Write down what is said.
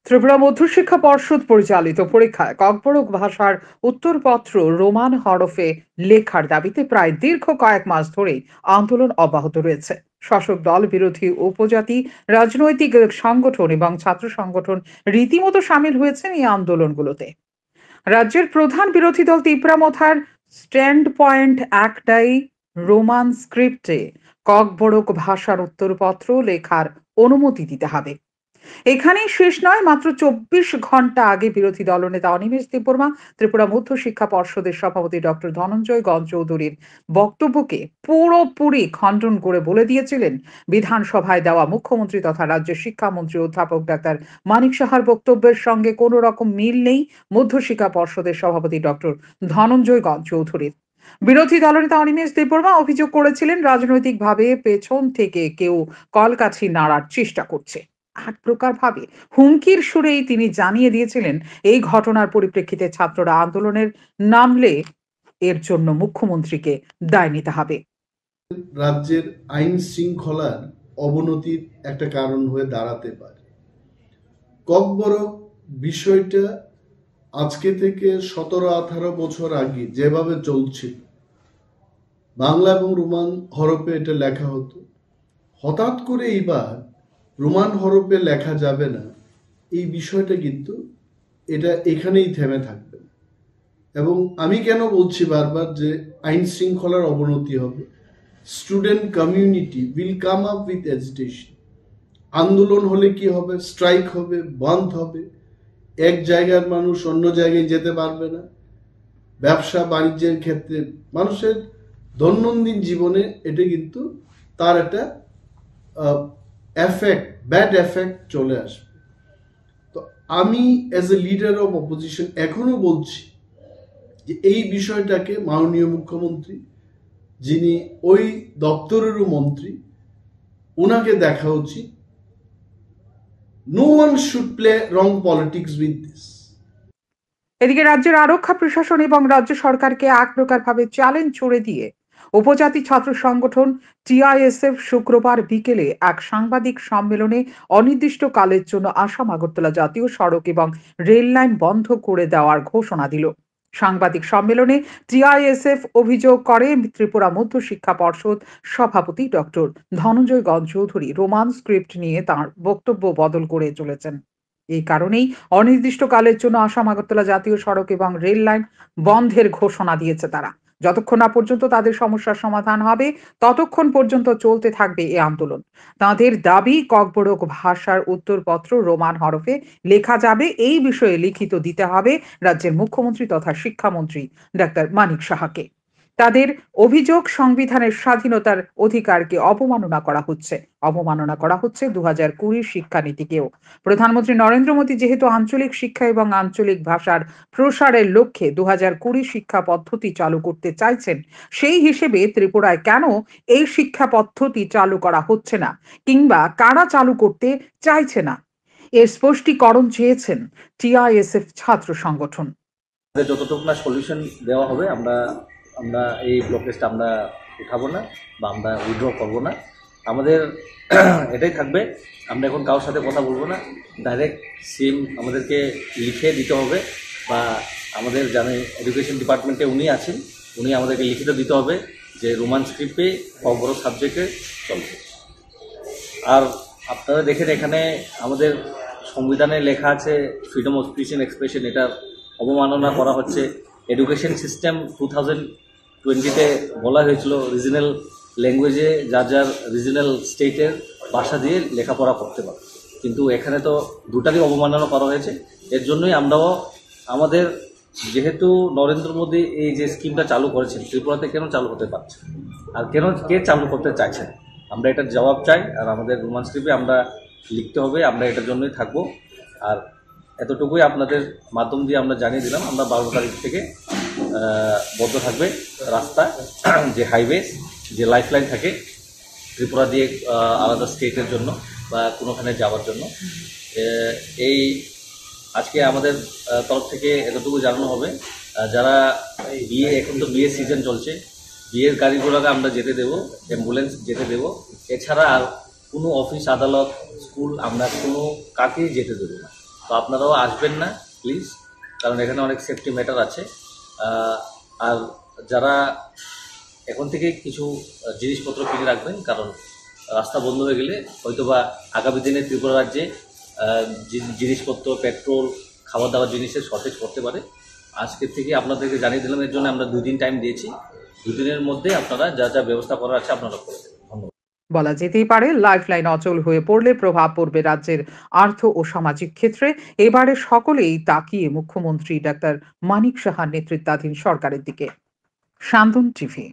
ত্রিপুরা মধ্যশিক্ষা পর্ষদ পরিচালিত পরীক্ষায় ককবরক ভাষার উত্তরপত্র রোমান হরফে লেখার দাবিতে প্রায় দীর্ঘ কয়েক মাস ধরেই আন্দোলন অব্যাহত রয়েছে। শাসক দল, বিরোধী উপজাতি, রাজনৈতিক সংগঠন এবং ছাত্র সংগঠন রীতিমতো সামিল হয়েছেন এই আন্দোলনগুলোতে। রাজ্যের প্রধান বিরোধী দল তিপ্রামথার স্ট্যান্ড পয়েন্ট একটাই, রোমান স্ক্রিপ্টে ককবরক ভাষার উত্তরপত্র লেখার অনুমতি দিতে হবে। এখানেই শেষ নয়, মাত্র ২৪ ঘন্টা আগে বিরোধী দলনেতা অনিমেষ দেববর্মা ত্রিপুরা মধ্য শিক্ষা পর্ষদের সভাপতি ডক্টর ধনঞ্জয় গণ চৌধুরীর বক্তব্যকে পুরোপুরি খণ্ডন করে বলে দিয়েছিলেন বিধানসভায় দেওয়া মুখ্যমন্ত্রী তথা রাজ্যের শিক্ষামন্ত্রী অধ্যাপক ডাক্তার মানিক সাহার বক্তব্যের সঙ্গে কোনো রকম মিল নেই মধ্য শিক্ষা পর্ষদের সভাপতি ডক্টর ধনঞ্জয় গণ চৌধুরীর। বিরোধী দলনেতা অনিমেষ দেববর্মা অভিযোগ করেছিলেন রাজনৈতিকভাবে পেছন থেকে কেউ কলকাঠি নাড়ার চেষ্টা করছে। এক প্রকার ভাবে হুমকির সুরেই তিনি জানিয়ে দিয়েছিলেন এই ঘটনার পরিপ্রেক্ষিতে ছাত্ররা আন্দোলনের নামলে এর জন্য মুখ্যমন্ত্রীকে দায় নিতে হবে। রাজ্যের আইন শৃঙ্খলার অবনতির একটা কারণ হয়ে দাঁড়াতে পারে। ককবরক বিষয়টা আজকে থেকে 17-18 বছর আগে যেভাবে চলছিল, বাংলা এবং রোমান হরফে এটা লেখা হতো, হঠাৎ করে এইবার রোমান হরফে লেখা যাবে না, এই বিষয়টা কিন্তু এটা এখানেই থেমে থাকবে। এবং আমি কেন বলছি বারবার যে আইন শৃঙ্খলার অবনতি হবে, student community will come up with agitation. আন্দোলন হলে কি হবে? স্ট্রাইক হবে, বন্ধ হবে, এক জায়গার মানুষ অন্য জায়গায় যেতে পারবে না। ব্যবসা বাণিজ্যের ক্ষেত্রে, মানুষের দৈনন্দিন জীবনে এটা কিন্তু তার একটা ব্যাড এফেক্ট চলে আসবে। তো আমি as a leader of opposition এখনো বলছি যে এই বিষয়টাকে মাননীয় মুখ্যমন্ত্রী, যিনি ওই দপ্তরেরও মন্ত্রী, ওনাকে দেখা উচিত। No one should play wrong politics with this. এদিকে রাজ্যের আরক্ষা প্রশাসন এবং রাজ্য সরকারকে এক প্রকার ভাবে চ্যালেঞ্জ ছুড়ে দিয়ে উপজাতি ছাত্র সংগঠন টিআইএসএফ শুক্রবার বিকেলে এক সাংবাদিক সম্মেলনে অনির্দিষ্টকালের জন্য আসাম আগরতলা জাতীয় সড়ক এবং রেল লাইন বন্ধ করে দেওয়ার ঘোষণা দিল। সাংবাদিক সম্মেলনে টিআইএসএফ অভিযোগ করে ত্রিপুরা মধ্য শিক্ষা পর্ষদ সভাপতি ডক্টর ধনঞ্জয় গণ চৌধুরী রোমান স্ক্রিপ্ট নিয়ে তার বক্তব্য বদল করে চলেছেন। এই কারণেই অনির্দিষ্টকালের জন্য আসাম আগরতলা জাতীয় সড়ক এবং রেল লাইন বন্ধের ঘোষণা দিয়েছে তারা। যতক্ষণ না পর্যন্ত তাদের সমস্যার সমাধান হবে ততক্ষণ পর্যন্ত চলতে থাকবে এই আন্দোলন। তাদের দাবি, ককবরক ভাষার উত্তরপত্র রোমান হরফে লেখা যাবে, এই বিষয়ে লিখিত দিতে হবে রাজ্যের মুখ্যমন্ত্রী তথা শিক্ষামন্ত্রী ডাক্তার মানিক সাহাকে। তাদের অভিযোগ, সংবিধানের স্বাধীনতার অধিকারকে অবমাননা করা হচ্ছে 2020 শিক্ষানীতিকেও। প্রধানমন্ত্রী নরেন্দ্র মোদী যেহেতু আঞ্চলিক শিক্ষা এবং আঞ্চলিক ভাষার প্রসারের লক্ষ্যে 2020 শিক্ষা পদ্ধতি চালু করতে চাইছেন, সেই হিসেবে ত্রিপুরায় কেন এই শিক্ষা পদ্ধতি চালু করা হচ্ছে না কিংবা কারা চালু করতে চাইছে না, এর স্পষ্টীকরণ চেয়েছেন টিআইএসএফ ছাত্র সংগঠন। যতটুকু না সলিউশন দেওয়া হবে, আমরা আমরা এই ব্লকেজটা আমরা উঠাবো না বা আমরা উইথড্র করবো না। আমাদের এটাই থাকবে, আমরা এখন কারোর সাথে কথা বলবো না, ডাইরেক্ট সিম আমাদেরকে লিখে দিতে হবে, বা আমাদের জানে এডুকেশন ডিপার্টমেন্টে উনি আছেন, উনি আমাদেরকে লিখিত দিতে হবে যে রোমান স্ক্রিপ্টে বড় সাবজেক্টে চলবে। আর আপনারা দেখেন এখানে আমাদের সংবিধানে লেখা আছে freedom of speech and expression, এটার অবমাননা করা হচ্ছে। এডুকেশন সিস্টেম 2020-তে বলা হয়েছিল রিজনাল ল্যাঙ্গুয়েজে যার যার রিজনাল স্টেটের ভাষা দিয়ে লেখাপড়া করতে পারে, কিন্তু এখানে তো দুটারই অবমাননা করা হয়েছে। এর জন্যই আমরাও আমাদের, যেহেতু নরেন্দ্র মোদী এই যে স্কিমটা চালু করেছেন, ত্রিপুরাতে কেন চালু হতে পারছে আর কে চালু করতে চাইছেন, আমরা এটার জবাব চাই। আর আমাদের রোমান স্ক্রিপ্টে আমরা লিখতে হবে, আমরা এটার জন্যই থাকবো। আর এতটুকুই আপনাদের মাধ্যম দিয়ে আমরা জানিয়ে দিলাম, আমরা 12 তারিখ থেকে বন্ধ থাকবে রাস্তা, যে হাইওয়ে, যে লাইফ লাইন থাকে ত্রিপুরা দিয়ে আলাদা স্টেটের জন্য বা কোনোখানে যাওয়ার জন্য। এই আজকে আমাদের তরফ থেকে এতটুকু জানানো হবে, যারা বিয়ে, এখন তো বিয়ের সিজন চলছে, বিয়ের গাড়ি ঘোড়াকে আমরা যেতে দেবো, অ্যাম্বুলেন্স যেতে দেবো, এছাড়া আর কোনো অফিস, আদালত, স্কুল আমরা কোনো কাকেই যেতে দেবো না। তো আপনারাও আসবেন না প্লিজ, কারণ এখানে অনেক সেফটি ম্যাটার আছে। আর যারা এখন থেকে কিছু জিনিসপত্র কিনে রাখবেন, কারণ রাস্তা বন্ধ হয়ে গেলে হয়তোবা আগামী দিনে ত্রিপুরা রাজ্যে জিনিসপত্র, পেট্রোল, খাবার দাবার জিনিসের শর্টেজ পড়তে পারে। আজকের থেকে আপনাদেরকে জানিয়ে দিলাম, এর জন্য আমরা 2 দিন টাইম দিয়েছি। 2 দিনের মধ্যে আপনারা যা যা ব্যবস্থা করার আছে আপনারা করে দেবেন। ধন্যবাদ। বলা যেতেই পারে লাইফলাইন অচল হয়ে পড়লে প্রভাব পড়বে রাজ্যের আর্থ ও সামাজিক ক্ষেত্রে। এবারে সকলেই তাকিয়ে মুখ্যমন্ত্রী ডাক্তার মানিক সাহার নেতৃত্বাধীন সরকারের দিকে। শান্তন টিভি।